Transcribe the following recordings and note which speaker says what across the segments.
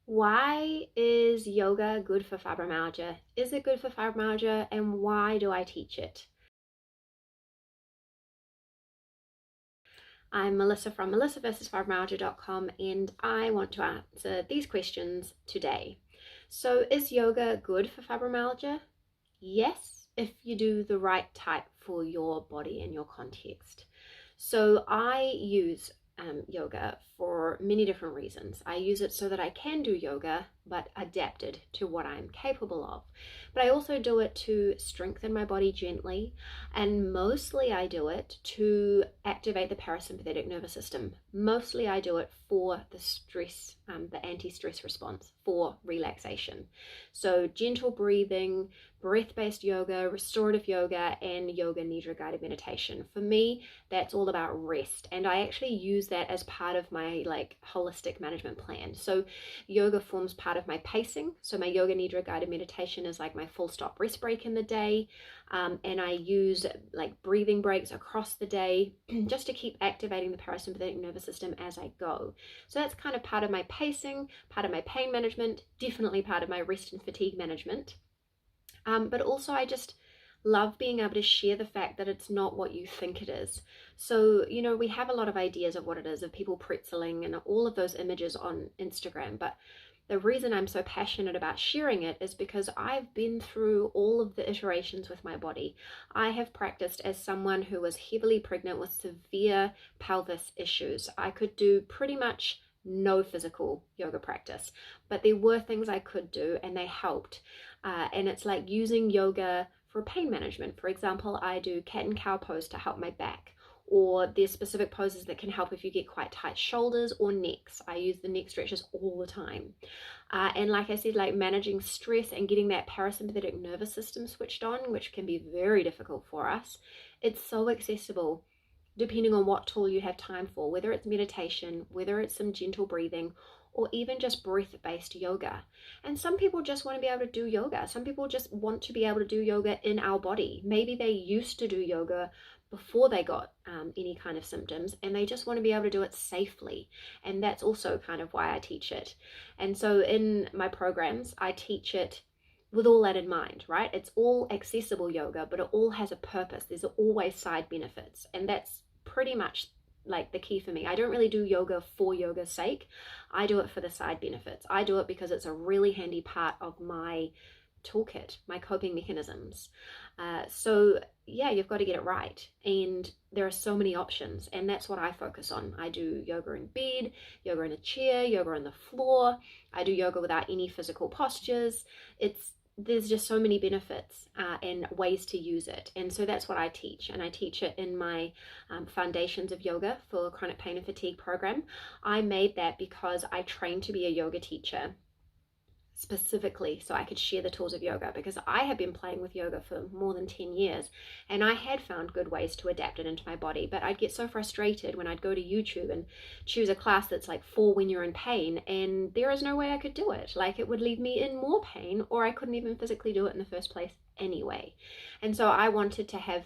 Speaker 1: Why is yoga good for fibromyalgia? Is it good for fibromyalgia, and why do I teach it? I'm Melissa from melissaversusfibromyalgia.com, and I want to answer these questions today. So, is yoga good for fibromyalgia? Yes, if you do the right type for your body and your context. So I use yoga for many different reasons. I use it so that I can do yoga, but adapted to what I'm capable of. But I also do it to strengthen my body gently, and mostly I do it to activate the parasympathetic nervous system. Mostly I do it for the stress, the anti-stress response, for relaxation. So gentle breathing, breath-based yoga, restorative yoga, and yoga nidra guided meditation. For me, that's all about rest, and I actually use that as part of my holistic management plan. So yoga forms part of my pacing. So my yoga nidra guided meditation is like my full stop rest break in the day, and I use like breathing breaks across the day just to keep activating the parasympathetic nervous system as I go. So that's kind of part of my pacing, part of my pain management, definitely part of my rest and fatigue management. But also I just love being able to share the fact that it's not what you think it is. So, we have a lot of ideas of what it is, of people pretzeling and all of those images on Instagram. But the reason I'm so passionate about sharing it is because I've been through all of the iterations with my body. I have practiced as someone who was heavily pregnant with severe pelvis issues. I could do pretty much no physical yoga practice, but there were things I could do and they helped. And it's like using yoga for pain management. For example, I do cat and cow pose to help my back, or there's specific poses that can help if you get quite tight shoulders or necks. I use the neck stretches all the time. And like I said, like managing stress and getting that parasympathetic nervous system switched on, which can be very difficult for us. It's so accessible depending on what tool you have time for, whether it's meditation, whether it's some gentle breathing, or even just breath-based yoga. And some people just want to be able to do yoga. Some people just want to be able to do yoga in our body. Maybe they used to do yoga before they got any kind of symptoms, and they just want to be able to do it safely. And that's also kind of why I teach it. And so in my programs, I teach it with all that in mind, right? It's all accessible yoga, but it all has a purpose. There's always side benefits, and that's pretty much like the key for me. I don't really do yoga for yoga's sake. I do it for the side benefits. I do it because it's a really handy part of my toolkit, my coping mechanisms. So yeah, you've got to get it right. And there are so many options, and that's what I focus on. I do yoga in bed, yoga in a chair, yoga on the floor. I do yoga without any physical postures. There's just so many benefits and ways to use it. And so that's what I teach. And I teach it in my Foundations of Yoga for Chronic Pain and Fatigue program. I made that because I trained to be a yoga teacher specifically so I could share the tools of yoga, because I had been playing with yoga for more than 10 years and I had found good ways to adapt it into my body. But I'd get so frustrated when I'd go to YouTube and choose a class that's like for when you're in pain, and there is no way I could do it. Like, it would leave me in more pain, or I couldn't even physically do it in the first place anyway. And so I wanted to have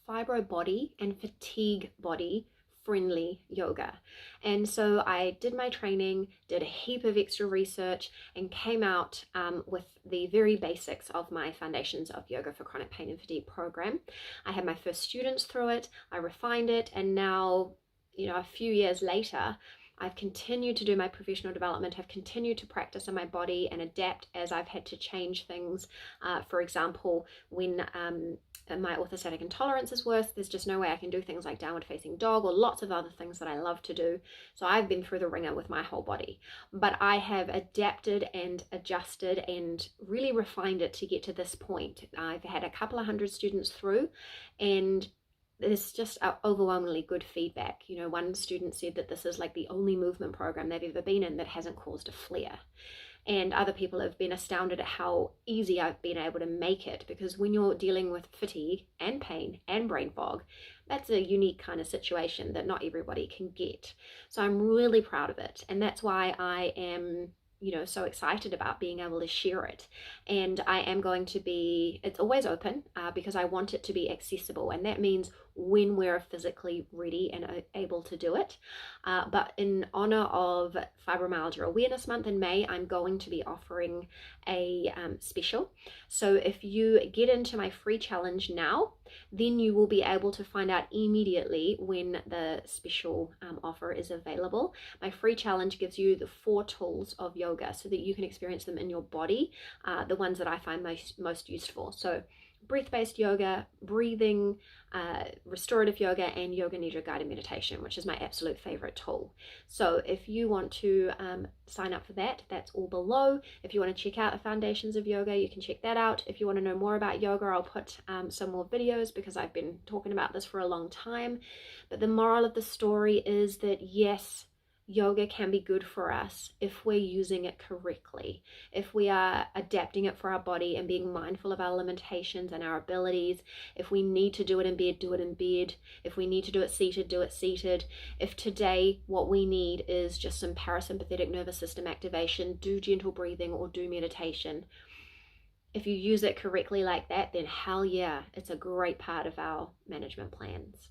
Speaker 1: fibro body and fatigue body friendly yoga. And so I did my training, did a heap of extra research, and came out with the very basics of my Foundations of Yoga for Chronic Pain and Fatigue program. I had my first students through it, I refined it, and now, a few years later, I've continued to do my professional development. I've continued to practice in my body and adapt as I've had to change things. For example, when my orthostatic intolerance is worse, there's just no way I can do things like downward facing dog or lots of other things that I love to do. So I've been through the ringer with my whole body. But I have adapted and adjusted and really refined it to get to this point. I've had a couple of hundred students through, and there's just overwhelmingly good feedback. One student said that this is like the only movement program they've ever been in that hasn't caused a flare. And other people have been astounded at how easy I've been able to make it, because when you're dealing with fatigue and pain and brain fog, that's a unique kind of situation that not everybody can get. So I'm really proud of it. And that's why I am so excited about being able to share it. And I am going to be, it's always open because I want it to be accessible. And that means when we're physically ready and able to do it. But in honor of Fibromyalgia Awareness Month in May, I'm going to be offering a special. So if you get into my free challenge now, then you will be able to find out immediately when the special offer is available. My free challenge gives you the 4 tools of yoga so that you can experience them in your body, the ones that I find most useful. So breath-based yoga, breathing, restorative yoga, and yoga nidra guided meditation, which is my absolute favorite tool. So if you want to sign up for that, that's all below. If you want to check out the foundations of yoga, you can check that out. If you want to know more about yoga, I'll put some more videos because I've been talking about this for a long time. But the moral of the story is that yes, yoga can be good for us if we're using it correctly, if we are adapting it for our body and being mindful of our limitations and our abilities. If we need to do it in bed, do it in bed. If we need to do it seated, do it seated. If today what we need is just some parasympathetic nervous system activation, do gentle breathing or do meditation. If you use it correctly like that, then hell yeah, it's a great part of our management plans.